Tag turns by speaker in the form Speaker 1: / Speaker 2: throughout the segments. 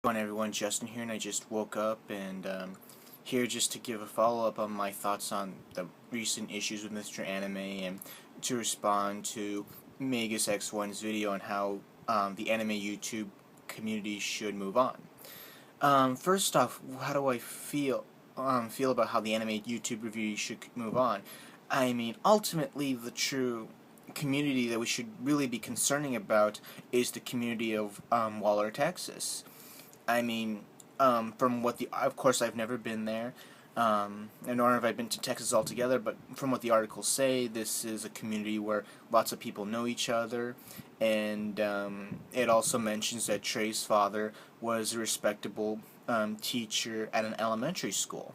Speaker 1: Hello everyone, Justin here, and I just woke up and here just to give a follow-up on my thoughts on the recent issues with Mr. Anime and to respond to Magus X1's video on how the anime YouTube community should move on. First off, how do I feel about how the anime YouTube review should move on? I mean, ultimately, the true community that we should really be concerning about is the community of Waller, Texas. I mean, from what of course I've never been there, nor have I been to Texas altogether, but from what the articles say, this is a community where lots of people know each other, and it also mentions that Trey's father was a respectable teacher at an elementary school.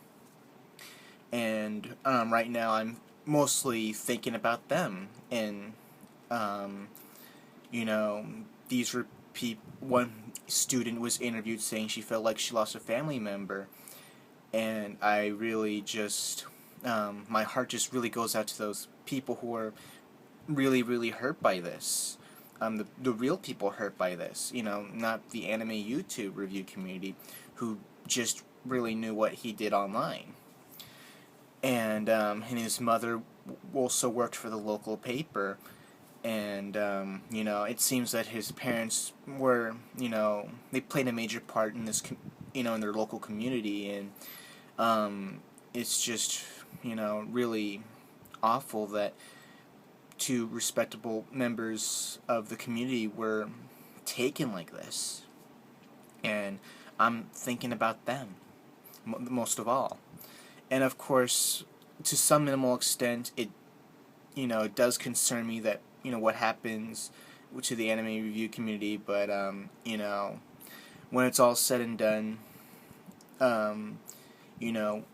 Speaker 1: And right now I'm mostly thinking about them, and you know, these were one student was interviewed saying she felt like she lost a family member, and I really just my heart just really goes out to those people who are really hurt by this. The real people hurt by this, not the anime YouTube review community who just really knew what he did online. And his mother also worked for the local paper, and it seems that his parents were, they played a major part in this, in their local community, and it's just, really awful that two respectable members of the community were taken like this, and I'm thinking about them most of all. And of course, to some minimal extent, it does concern me that what happens to the anime review community, but when it's all said and done,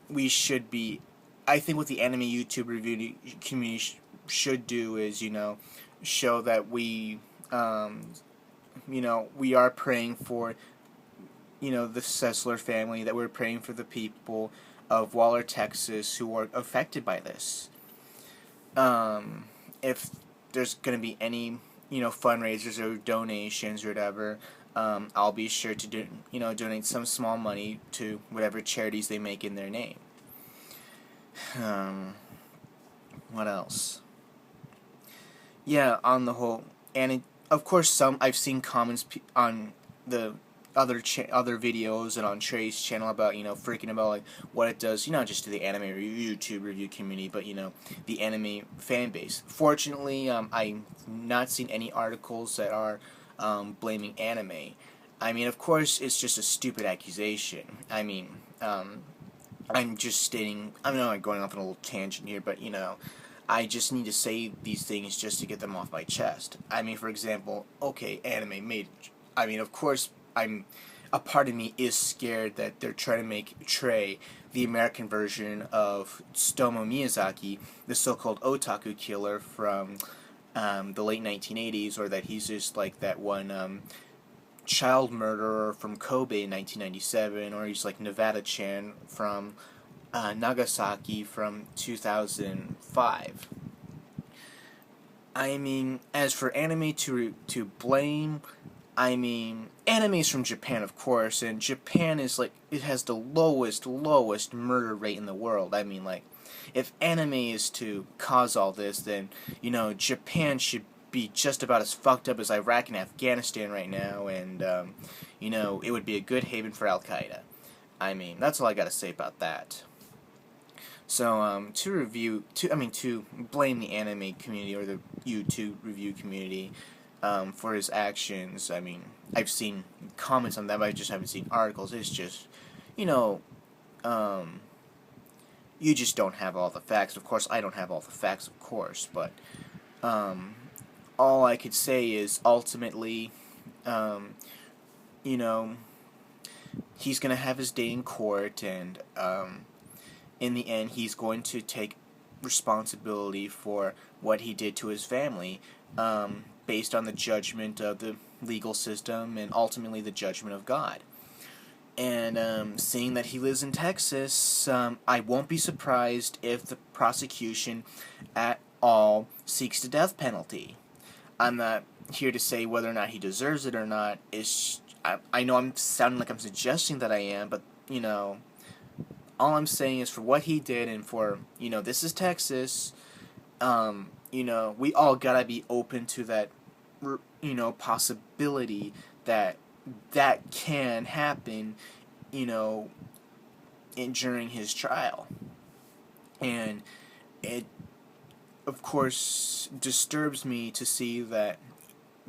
Speaker 1: we should be. I think what the anime YouTube review community should do is show that we we are praying for the Sessler family, that we're praying for the people of Waller, Texas, who are affected by this. If there's going to be any, fundraisers or donations or whatever, I'll be sure to donate some small money to whatever charities they make in their name. What else? Yeah, on the whole, and of course, I've seen comments on the other videos and on Trey's channel about freaking about like what it does, not just to the anime YouTube review community, but the anime fan base. Fortunately, I've not seen any articles that are blaming anime. I mean, of course, it's just a stupid accusation. I mean, I'm just stating. I know I'm going off on a little tangent here, but I just need to say these things just to get them off my chest. I mean, for example, okay, anime made. I mean, of course, a part of me is scared that they're trying to make Trey the American version of Tsutomu Miyazaki, the so-called otaku killer from the late 1980s, or that he's just like that one child murderer from Kobe in 1997, or he's like Nevada-chan from Nagasaki from 2005. I mean, as for anime to blame, I mean, anime is from Japan, of course, and Japan is like, it has the lowest murder rate in the world. I mean, like, if anime is to cause all this, then, Japan should be just about as fucked up as Iraq and Afghanistan right now, and, it would be a good haven for Al-Qaeda. I mean, that's all I gotta say about that. So, to blame the anime community or the YouTube review community, for his actions. I mean, I've seen comments on that, but I just haven't seen articles. It's just, you just don't have all the facts. Of course, I don't have all the facts, of course, but all I could say is ultimately, he's going to have his day in court, and in the end, he's going to take responsibility for what he did to his family, based on the judgment of the legal system and ultimately the judgment of God. And seeing that he lives in Texas, I won't be surprised if the prosecution at all seeks the death penalty. I'm not here to say whether or not he deserves it or not. I know I'm sounding like I'm suggesting that I am, but, all I'm saying is for what he did and for, this is Texas, we all gotta be open to that, possibility that that can happen, you know, during his trial. And it, of course, disturbs me to see that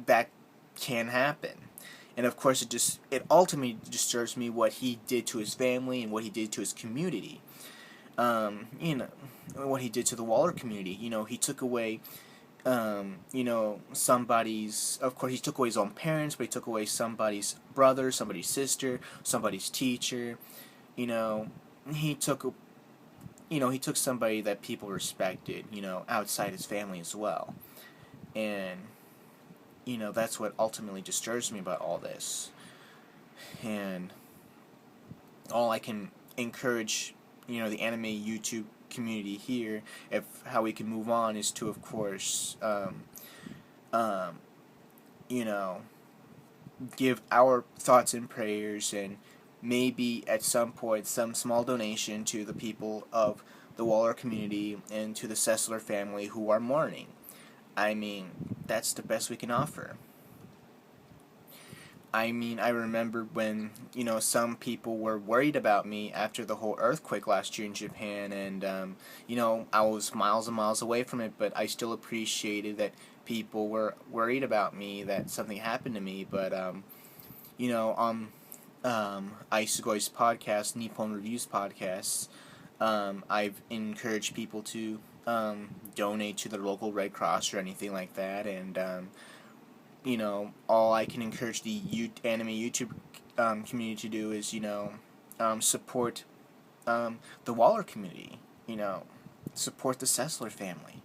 Speaker 1: that can happen. And of course, it ultimately disturbs me what he did to his family and what he did to his community. What he did to the Waller community. He took away, somebody's. Of course, he took away his own parents, but he took away somebody's brother, somebody's sister, somebody's teacher. You know, he took. He took somebody that people respected. Outside his family as well, and that's what ultimately disturbs me about all this. And all I can encourage, the anime YouTube community here, if how we can move on is to, of course, you know, give our thoughts and prayers, and maybe at some point some small donation to the people of the Waller community and to the Sessler family who are mourning. I mean, that's the best we can offer. I mean, I remember when, some people were worried about me after the whole earthquake last year in Japan, and, I was miles and miles away from it, but I still appreciated that people were worried about me, that something happened to me, but, on Isugoi's podcast, Nippon Reviews podcast, I've encouraged people to, donate to the local Red Cross or anything like that, and, all I can encourage the anime YouTube community to do is, support the Waller community, support the Sessler family.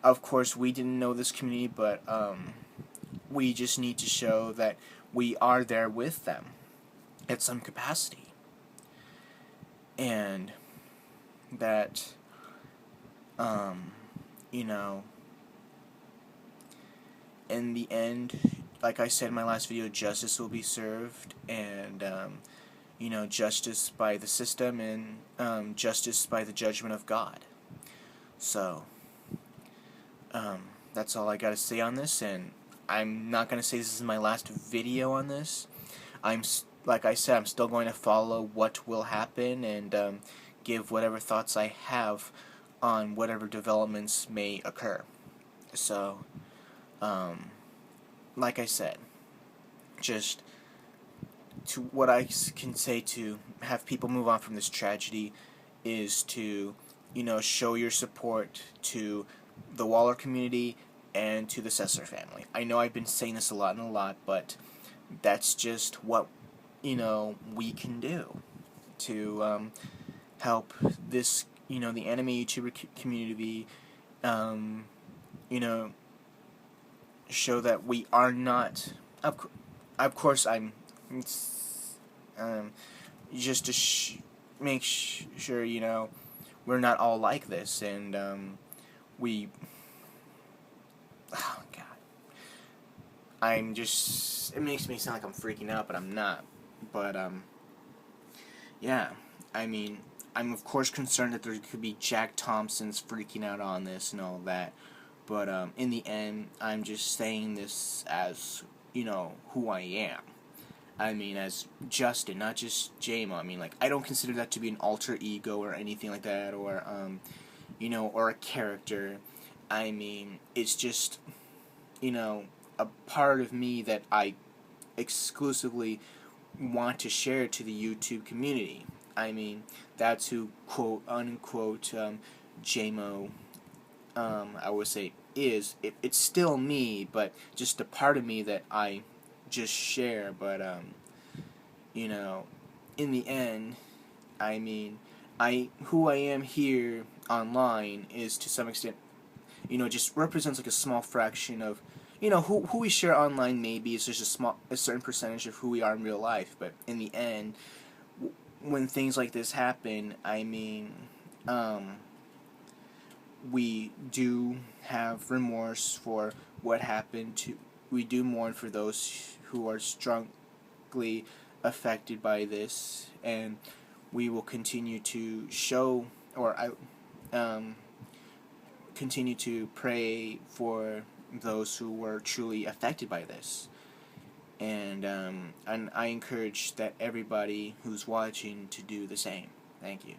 Speaker 1: Of course, we didn't know this community, but we just need to show that we are there with them at some capacity. And that, in the end, like I said in my last video, justice will be served, and, justice by the system, and justice by the judgment of God. So, that's all I gotta say on this, and I'm not gonna say this is my last video on this. Like I said, I'm still going to follow what will happen, and give whatever thoughts I have on whatever developments may occur. So, like I said, just to what I can say to have people move on from this tragedy is to, show your support to the Waller community and to the Sessler family. I know I've been saying this a lot, but that's just what, we can do to help this, the anime YouTuber community, show that we are not, of course I'm, just to make sure, we're not all like this, and, oh God, it makes me sound like I'm freaking out, but I'm not, but, yeah, I mean, I'm of course concerned that there could be Jack Thompsons freaking out on this and all that, but in the end, I'm just saying this as, who I am. I mean, as Justin, not just JMO. I mean, like, I don't consider that to be an alter ego or anything like that, or, or a character. I mean, it's just, a part of me that I exclusively want to share to the YouTube community. I mean, that's who, quote, unquote, JMO, I would say, is. It's still me, but just a part of me that I just share, but, in the end, I mean, who I am here online is, to some extent, just represents like a small fraction of, who we share online maybe is just a certain percentage of who we are in real life, but in the end, when things like this happen, I mean, we do have remorse for what happened to. We do mourn for those who are strongly affected by this, and we will continue to show, or continue to pray for those who were truly affected by this. And I encourage that everybody who's watching to do the same. Thank you.